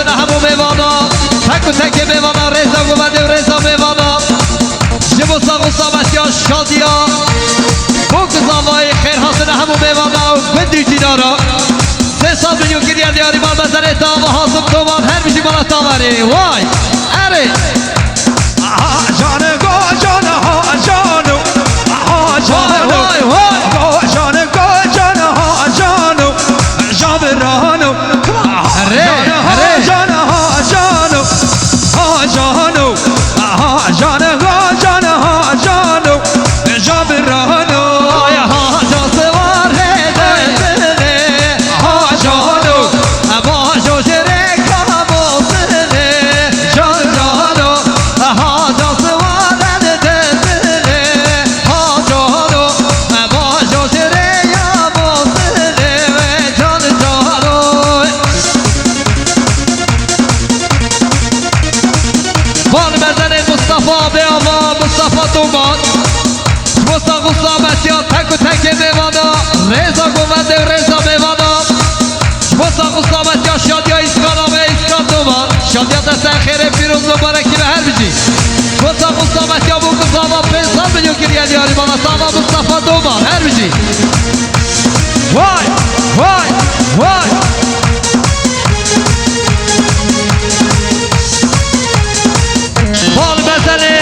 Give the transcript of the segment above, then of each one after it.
حسن همو میوانا تک و تک میوانا رضا گوبنده و رضا میوانا جبو ساق و سامسیا شادیا بوک زاوای خیر حسن همو میوانا و گندی جینارا 300 میلیون گریه دیاری ما بزنه تا و حاصل تومان هر میشی مالا تاوری وای اره جانه گو جانه ها جانو جانو جانه گو جانه ها جانو جابرانو جانه ها جانو ها جانو جانه گو جانه ها جانو جابرانو ها جا سوار هده ها جانو با جو شرک بوسنه جان جانو ها جا سوار هده ها جانو با جو شرک بوسنه جان جانو بان بزن مصطفی به آوا مصطفی تومان مصطفی قصامت یا تک و تک میوانا رضا گوونده و رضا میوانا مصطفی قصامت یا شادیا ایسکانا و ایسکان تومان شادیا دست خیر پیروز مبارکی به هر بجی مصطفی قصامت یا بو قصاما 500 میلیون گریه دیاری بالا ساما مصطفی تومان هر بجی وای وای وای بال بزنه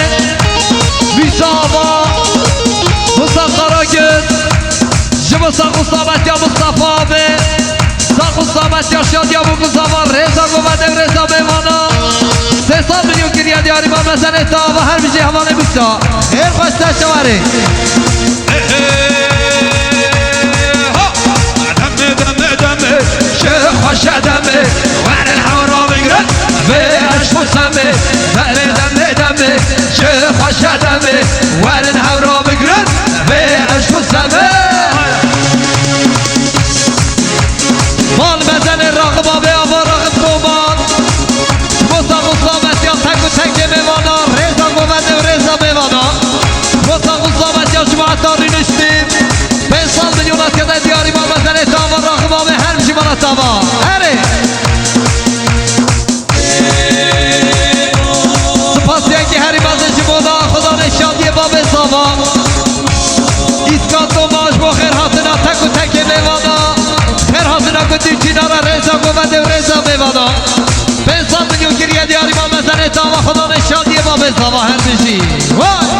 بیساوا مصطفی راگت جبو ساق و صابت یا مصطفی به ساق و صابت یا شاد یا بو گزاوا رضا گوونده و رضا میوانا 300 میلیون گریه دیاری با بزنه تا و هر بیجی حواله بیسا خیر خوشتا شواره خوش دمه ور الحورا بگرد به عشق سمه ور دمه چه خوش دمه ور الحورا بگرد به عشق سمه بال بزنه راقبا به آوا راقب تومان مصطفی صامت یا تک و تک میوانا رضا گوونده و رضا میوانا مصطفی صامت یا جماعت داری نشتیم 500 میلیون از کده دیاری با بزنه تا و راقبا به هر میشی مالا تاوا هره سپاسی که هری بازش مودا خدا نشادی با بزاوا ایسکان توماش با خیر حاصنا تک و تک میوانا خیر حاصنا کدی چینارا رضا گوونده و رضا میوانا 500 میلیون گریه دیاری با بزنه تا و خدا نشادی با بزاوا هر میشی وای